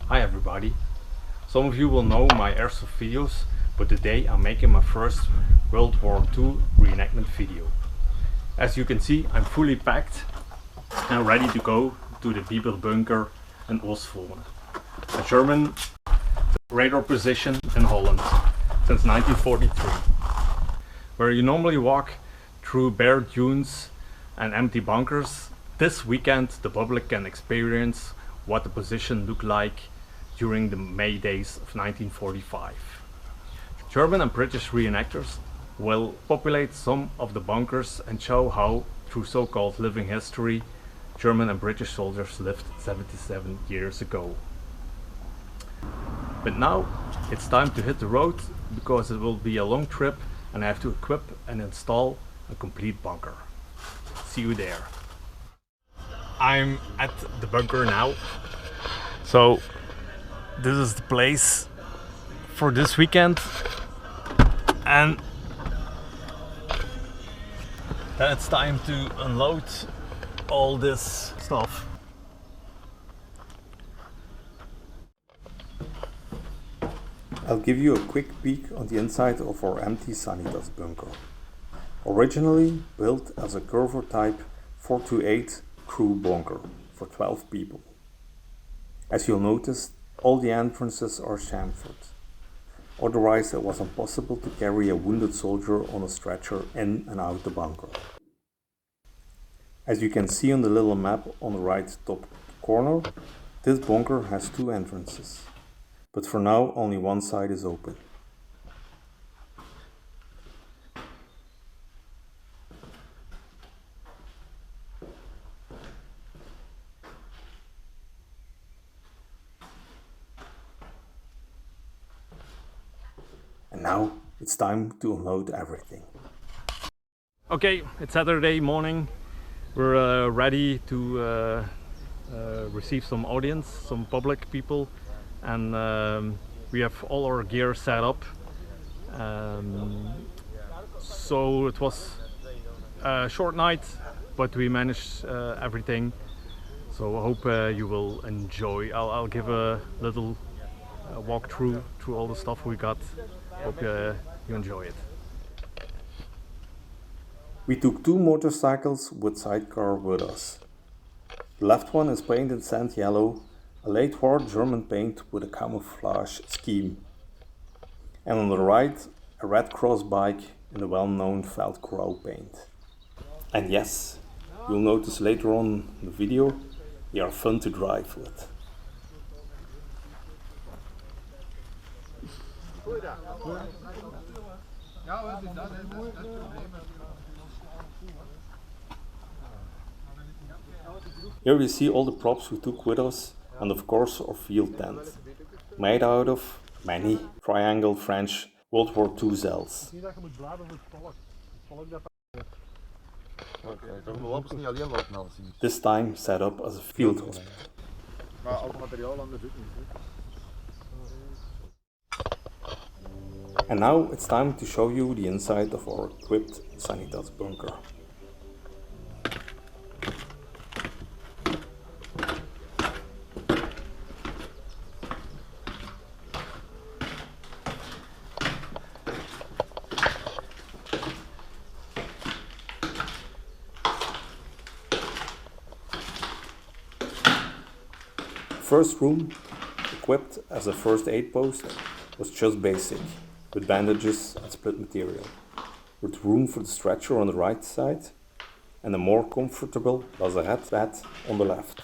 Hi everybody. Some of you will know my airsoft videos, but today I'm making my first World War II reenactment video. As you can see, I'm fully packed and ready to go to the Biberbunker in Oostvoorne, a German radar position in Holland since 1943, where you normally walk through bare dunes and empty bunkers. This weekend the public can experience what the position looked like during the May days of 1945. German and British reenactors will populate some of the bunkers and show how, through so-called living history, German and British soldiers lived 77 years ago. But now it's time to hit the road, because it will be a long trip and I have to equip and install a complete bunker. See you there. I'm at the bunker now. So this is the place for this weekend, and then it's time to unload all this stuff. I'll give you a quick peek on the inside of our empty Sanitätsbunker. Originally built as a curver type 428 crew bunker for 12 people. As you'll notice, all the entrances are chamfered. Otherwise it was impossible to carry a wounded soldier on a stretcher in and out the bunker. As you can see on the little map on the right top corner, this bunker has two entrances, but for now only one side is open. And now it's time to unload everything. Okay, it's Saturday morning. We're ready to receive some audience, some public people, and we have all our gear set up. So it was a short night, but we managed everything. So I hope you will enjoy. I'll give a little walk through all the stuff we got. Hope you enjoy it. We took two motorcycles with sidecar with us. The left one is painted sand yellow, a late war German paint with a camouflage scheme. And on the right, a red cross bike in the well-known Feldgrau paint. And yes, you'll notice later on in the video, they are fun to drive with. Here we see all the props we took with us, and of course our field tent, made out of many triangle French World War II cells. This time set up as a field hospital. And now it's time to show you the inside of our equipped Sanitätsbunker. First room, equipped as a first aid post, was just basic, with bandages and split material, with room for the stretcher on the right side and a more comfortable lazarette bed on the left.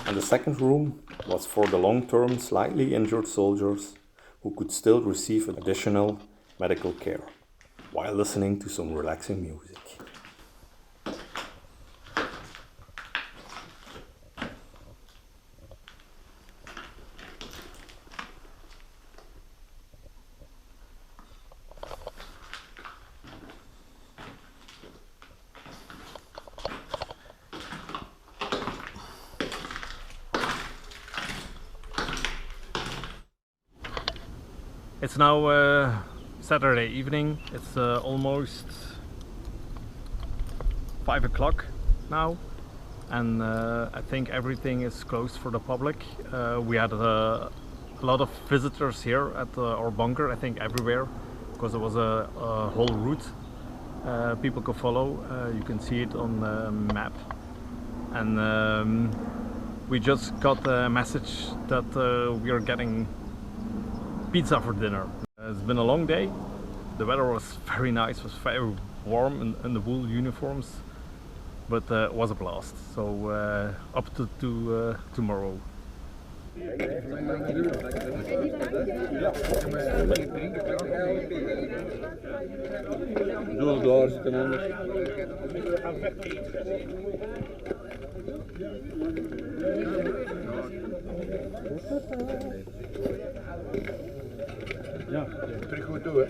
And the second room was for the long-term slightly injured soldiers who could still receive additional medical care while listening to some relaxing music. It's now Saturday evening. It's almost 5 o'clock now, and I think everything is closed for the public. We had a lot of visitors here at our bunker, I think everywhere, because it was a whole route people could follow. You can see it on the map. And we just got a message that we are getting pizza for dinner. It's been a long day. The weather was very nice, was very warm in the wool uniforms, but it was a blast. So up to tomorrow. Ja, terug goed toe, hè.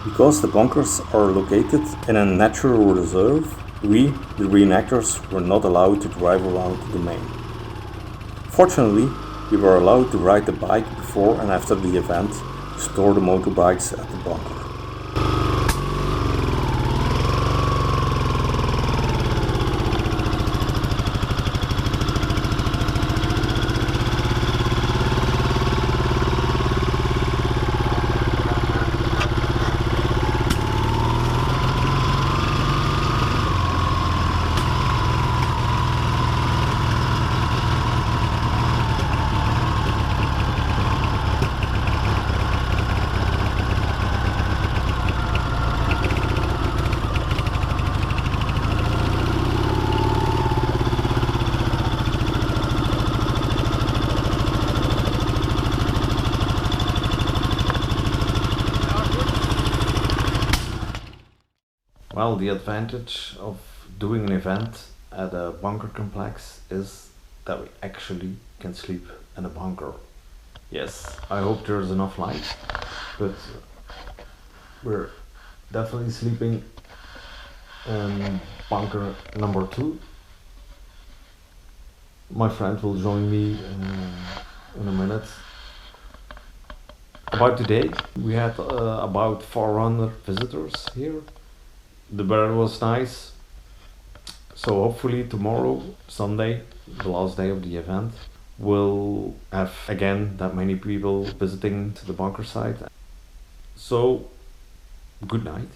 Because the bunkers are located in a natural reserve, we, the reenactors, were not allowed to drive around the domain. Fortunately, we were allowed to ride the bike before and after the event to store the motorbikes at the bunker. Well, the advantage of doing an event at a bunker complex is that we actually can sleep in a bunker. Yes, I hope there's enough light, but we're definitely sleeping in bunker number 2. My friend will join me in a minute. About today, we had about 400 visitors here. The weather was nice, so hopefully tomorrow, Sunday, the last day of the event, we'll have again that many people visiting to the bunker site. So, good night.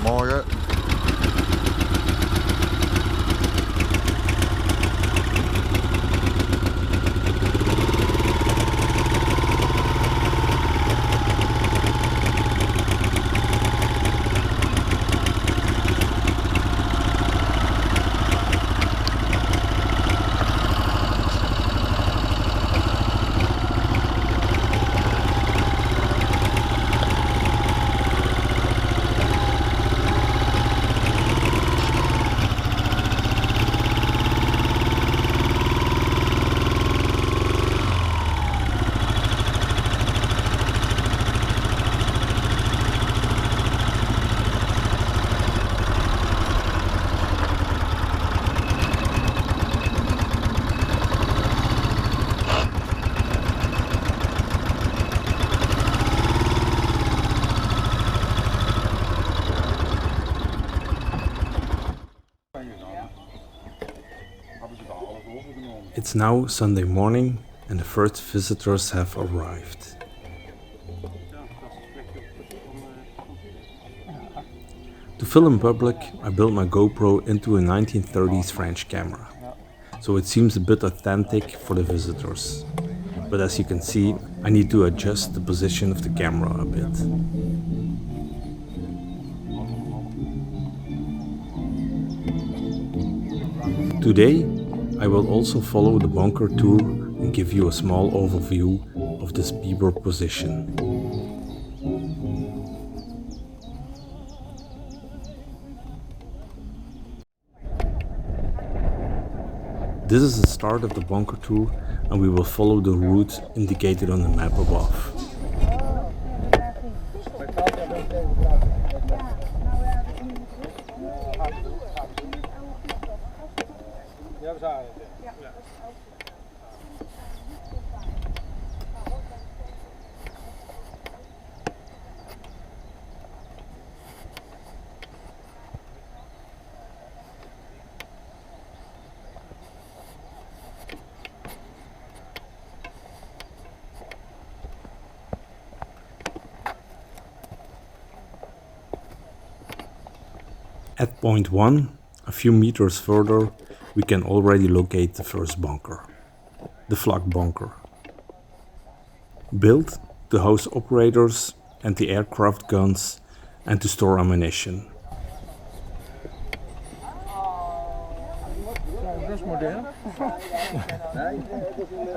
Morgen. It's now Sunday morning and the first visitors have arrived. To film public, I built my GoPro into a 1930s French camera, so it seems a bit authentic for the visitors. But as you can see, I need to adjust the position of the camera a bit. Today, I will also follow the bunker tour and give you a small overview of this Biber position. This is the start of the bunker tour, and we will follow the route indicated on the map above. At point 1, a few meters further, we can already locate the first bunker, the Flakbunker. Built to house operators, anti-aircraft guns and to store ammunition. Dat is modern. Nee?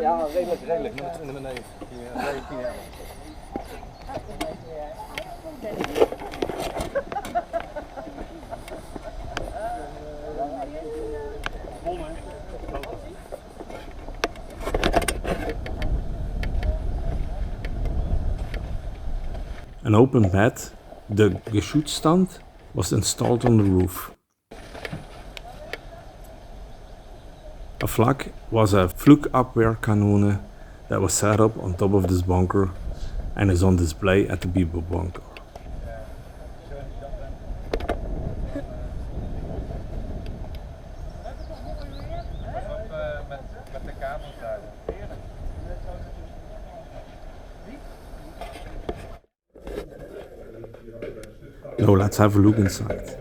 Ja, redelijk. Naar beneden. An open bed, the Geschutzstand, was installed on the roof. A flak was a Flugabwehrkanone that was set up on top of this bunker and is on display at the Biberbunker. Now let's have a look inside.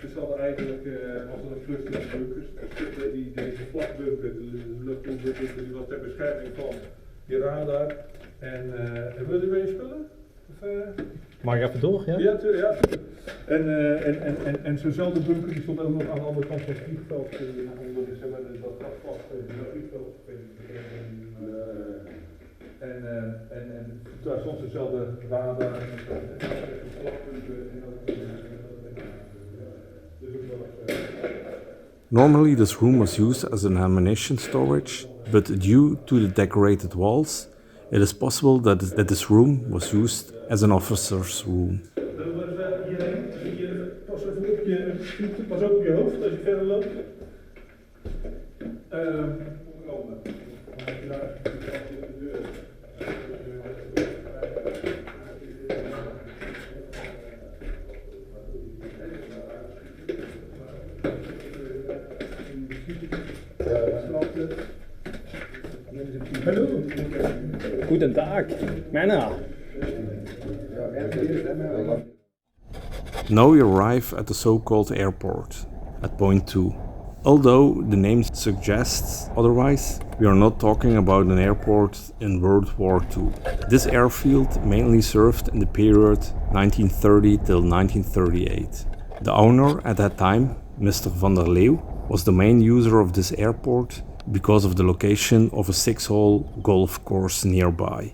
Dus we hadden eigenlijk was er een cluster van bunkers. Deze Flakbunker, de luchtbunker, die was ter bescherming van die radar. En wil je weer spullen? Mag ik even door? Ja? Ja, tuurlijk. En zo'nzelfde bunker die stond ook nog aan de andere kant van het vliegveld. Onder dat vast vliegveld. En daar stond dezelfde radar en Normally this room was used as an ammunition storage, but due to the decorated walls, it is possible that this room was used as an officer's room. Pas ook op je hoofd als je verder loopt. Hallo. Guten Tag, Männer. Now we arrive at the so-called airport, at point 2. Although the name suggests otherwise, we are not talking about an airport in World War II. This airfield mainly served in the period 1930 till 1938. The owner at that time, Mr. van der Leeuw, was the main user of this airport because of the location of a 6-hole golf course nearby.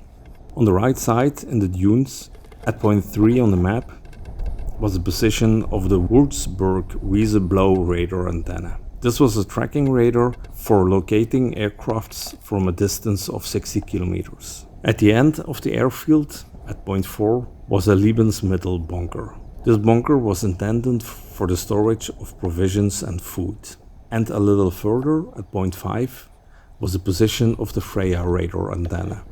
On the right side in the dunes, at point 3 on the map, was the position of the Würzburg Riese Blau radar antenna. This was a tracking radar for locating aircrafts from a distance of 60 kilometers. At the end of the airfield, at point 4, was a Lebensmittelbunker. This bunker was intended for the storage of provisions and food. And a little further, at point 5, was the position of the Freya radar antenna.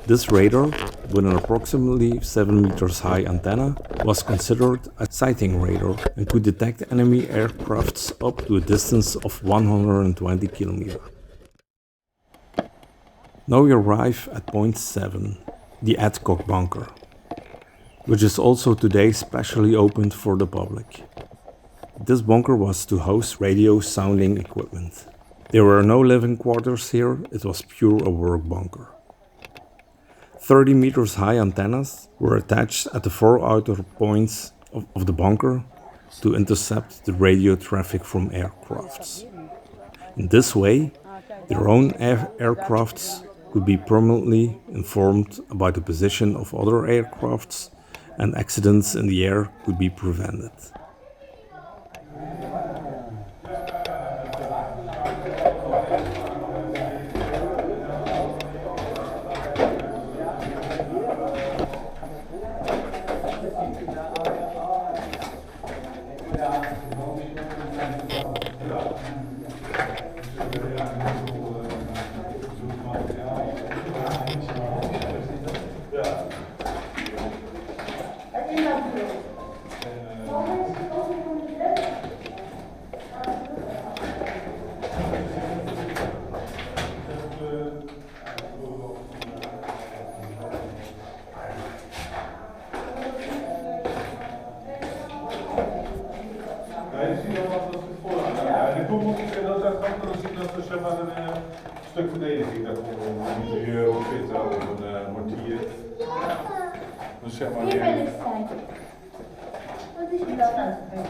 This radar, with an approximately 7 meters high antenna, was considered a sighting radar and could detect enemy aircrafts up to a distance of 120 kilometers. Now we arrive at point 7, the Adcock Bunker, which is also today specially opened for the public. This bunker was to house radio sounding equipment. There were no living quarters here, it was pure a work bunker. 30 meters high antennas were attached at the 4 outer points of the bunker to intercept the radio traffic from aircrafts. In this way, their own aircrafts could be permanently informed about the position of other aircrafts and accidents in the air could be prevented. Stuk verdediging daarvoor, een interieur of pitten of een mortier. Dus zeg maar Hier wil ik zijn. Wat is er dan aan het doen?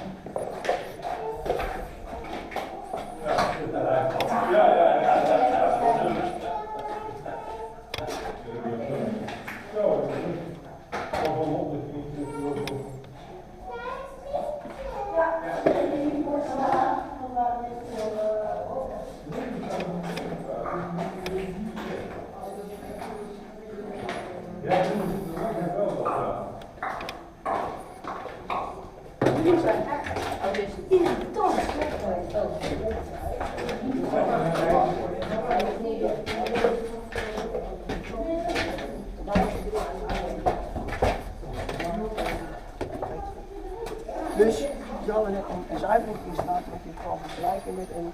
Dus die hadden net een zuiveringsinstallatie wat je kan vergelijken met een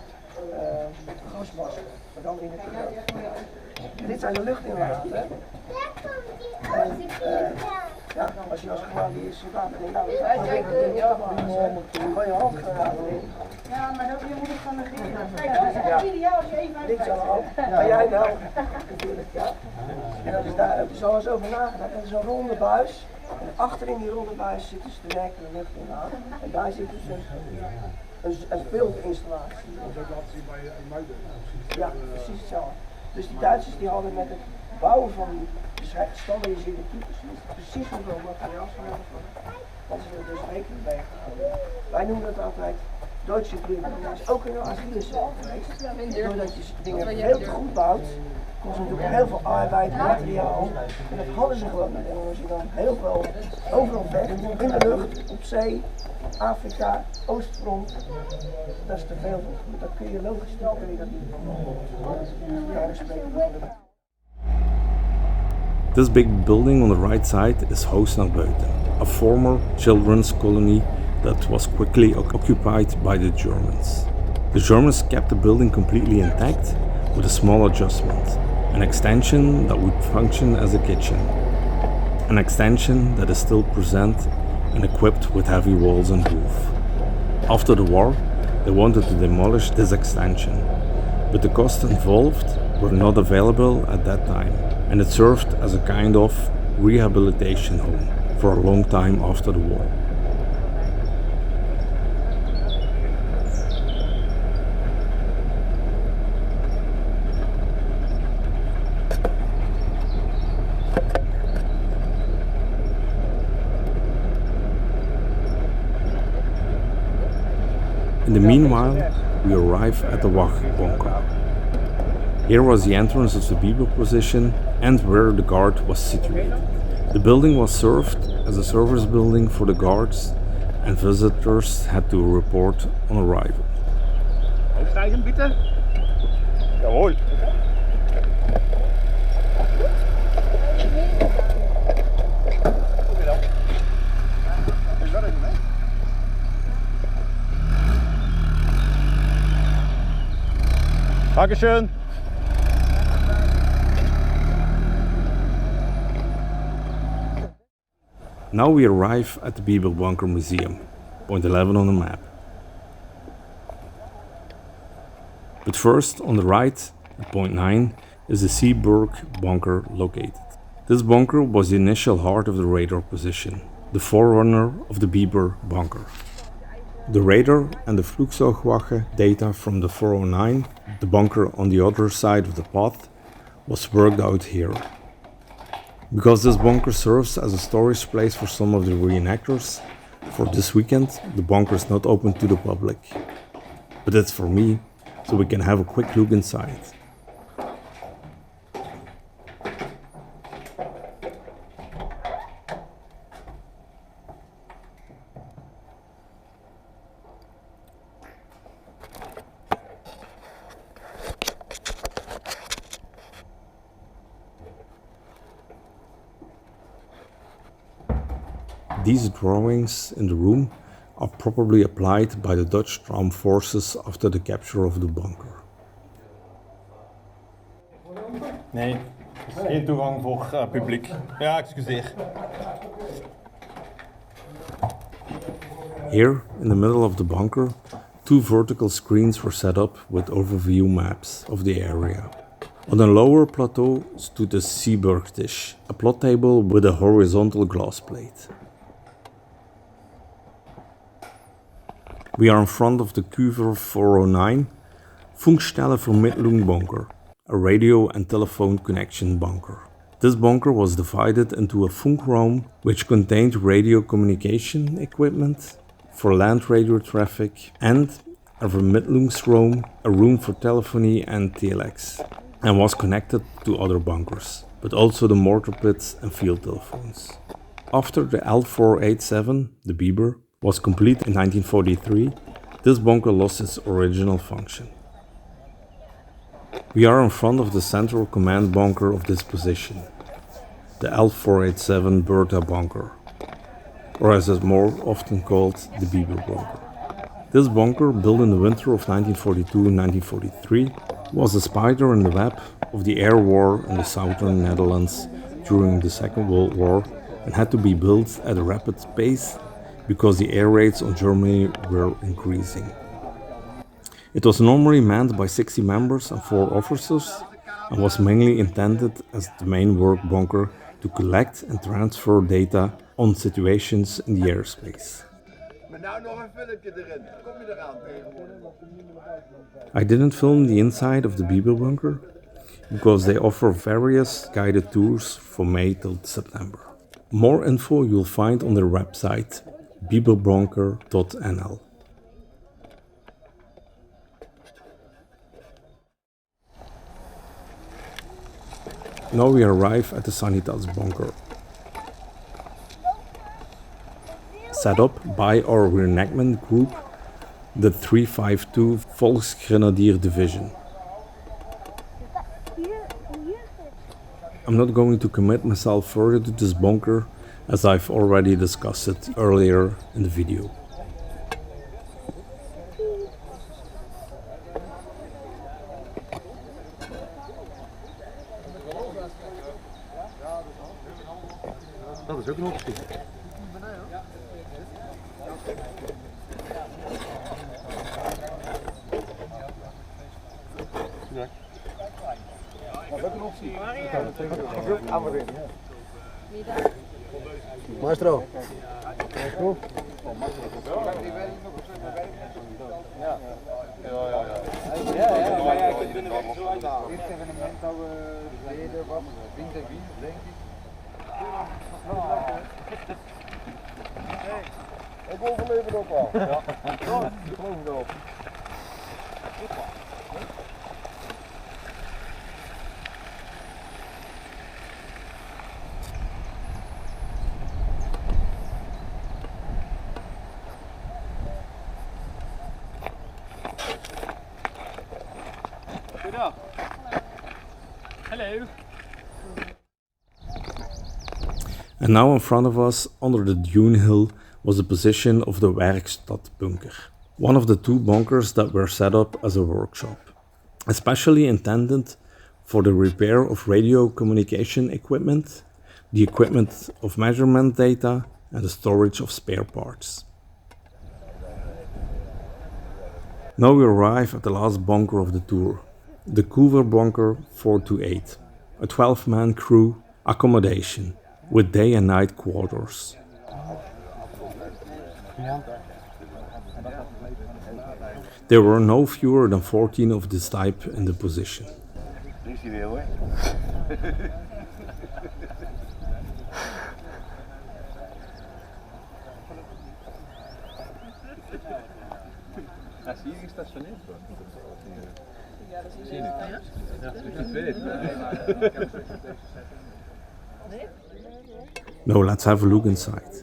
gaswas, maar dan in het gebruik. Dit zijn de luchtinlaten. Ja, als je als gewoon soldaten denkt, nou, kan je ook Ja, maar je moet het gewoon negeren. Kijk, dat is echt ideaal als je even uit niks aan de hand. Maar jij wel, natuurlijk, ja. En dat is daar, er is al eens over nagedacht. Dat is een ronde buis. En achter in die ronde buis zit dus de werkende lucht in aan. En daar zit dus een filterinstallatie. Dat laten zien bij Muiden. Ja, precies hetzelfde. Dus die Duitsers die hadden met het bouwen van die gestandardiseerde types precies hoeveel materiaal van hebben gehad. Dat is er dus rekening mee gehouden. Wij noemen dat altijd Duitse Brüder. Dat is ook een Achilleshiel geweest. Doordat je dingen heel goed bouwt, kost natuurlijk heel veel arbeid, materiaal. En dat hadden ze gewoon niet. En als je dan heel veel overal vecht, in de lucht, op zee, Afrika, Oostvoorne, dat is te veel. Dat kun je logisch niet, kun je dat niet doen. Ja, spreken. This big building on the right side is Haus, Buiten, a former children's colony that was quickly occupied by the Germans. The Germans kept the building completely intact with a small adjustment, an extension that would function as a kitchen, an extension that is still present and equipped with heavy walls and roof. After the war, they wanted to demolish this extension, but the costs involved were not available at that time, and it served as a kind of rehabilitation home for a long time after the war. In the meanwhile, we arrive at the Wachbunker. Here was the entrance of the Biber position and where the guard was situated. The building was served as a service building for the guards, and visitors had to report on arrival. Aufsteigen bitte. Jawohl. Dankeschön. Now we arrive at the Biberbunker Museum, point 11 on the map. But first, on the right, at point 9, is the Seeburgbunker located. This bunker was the initial heart of the radar position, the forerunner of the Biberbunker. The radar and the Flakbunker data from the 409, the bunker on the other side of the path, was worked out here. Because this bunker serves as a storage place for some of the reenactors, For this weekend, the bunker is not open to the public. But that's for me, so we can have a quick look inside. These drawings in the room are probably applied by the Dutch armed forces after the capture of the bunker. Nee, geen toegang voor publiek. Ja, excuseer. Here, in the middle of the bunker, two vertical screens were set up with overview maps of the area. On a lower plateau stood a Seeburg dish, a plot table with a horizontal glass plate. We are in front of the Küverbunker, Funkstelle-Vermittlungsbunker, a radio and telephone connection bunker. This bunker was divided into a funk room, which contained radio communication equipment for land radio traffic, and a Vermittlungsroom, a room for telephony and telex, and was connected to other bunkers, but also the mortar pits and field telephones. After the L487, the Biber, was complete in 1943, this bunker lost its original function. We are in front of the central command bunker of this position, the L487 Bertha bunker, or as it's more often called, the Biberbunker. This bunker, built in the winter of 1942-1943, was a spider in the web of the air war in the southern Netherlands during the Second World War and had to be built at a rapid pace because the air raids on Germany were increasing. It was normally manned by 60 members and 4 officers and was mainly intended as the main work bunker to collect and transfer data on situations in the airspace. I didn't film the inside of the Biberbunker because they offer various guided tours from May till September. More info you'll find on their website Biberbunker.nl. Now we arrive at the Sanitätsbunker, set up by our reenactment group, the 352 Volksgrenadier Division. I'm not going to commit myself further to this bunker, as I've already discussed it earlier in the video. Dat is ook een optie. Ja. Dat is ook een optie. Maestro. Maestro. Ja. Ja, ik kunt binnen weg zo uithalen. Dit evenement dat we deden was Wind en Wind, denk ik. Ik overleef het ook al. Ja, ik geloof het wel. Goedendag. Hello. And now in front of us, under the dune hill, was the position of the Werkstattbunker, one of the 2 bunkers that were set up as a workshop, especially intended for the repair of radio communication equipment, the equipment of measurement data, and the storage of spare parts. Now we arrive at the last bunker of the tour, the Küverbunker 428, a 12-man crew accommodation with day and night quarters. There were no fewer than 14 of this type in the position. Hij is hier gestationeerd worden. Ja, dat is hier. Ja, dat is het weet. Now let's have a look inside.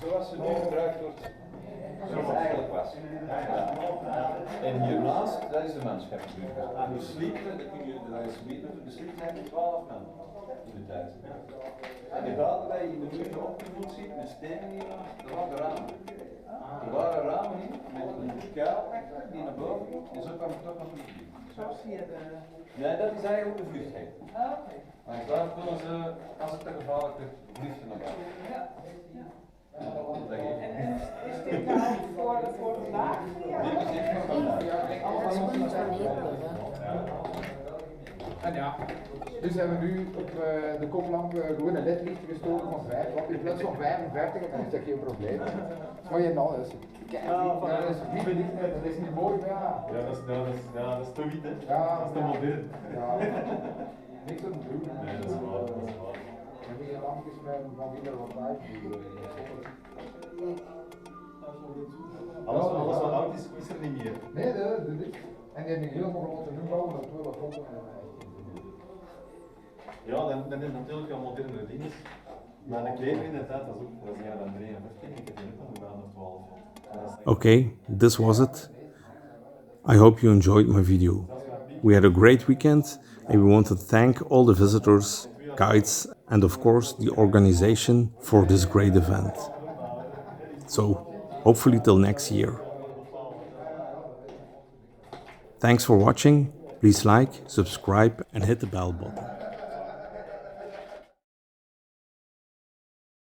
Zoals ze nu gebruikt wordt, zoals het eigenlijk was. En hiernaast, dat is de manschapsbunker. En de sliepen, dat is de sliepen hebben 12 man in de tijd. En die gaten die je in de muur opgevoed ziet met stenen hiernaast, dat waren ramen. Er waren ramen in met een kuil die naar boven ging en zo kwam het toch nog niet in. Zoals hier de... Nee, dat is eigenlijk de vluchthek. Maar daar kunnen ze, als het te gevaarlijk is, vluchten naar buiten. Ja. En is dit nou voor vandaag? En ja, dus hebben we nu op de koplamp gewoon een ledlicht gestoken van 5. Want in plaats van 55, dan is dat geen probleem. Maar je nou, dat is dat is niet mooi, maar ja. Ja, dat is te wit, hè? Ja, dat is te modern. Ja, niks aan het doen. Nee, dat is waar, dat is waar. We hebben hier lampjes van wie er wat uit. Alles wat oud is er niet meer. Nee, dat is het. En die hebben helemaal gewoon te doen bouwen, dat we wat kopen. Ja, dan heb je natuurlijk wel modernere dingen. Maar de klever inderdaad, dat is ook, dat is ja dan 53, ik heb hier ook nog gedaan of 12. Okay, this was it. I hope you enjoyed my video. We had a great weekend and we want to thank all the visitors, guides and of course the organization for this great event. So, hopefully till next year. Thanks for watching, please like, subscribe and hit the bell button.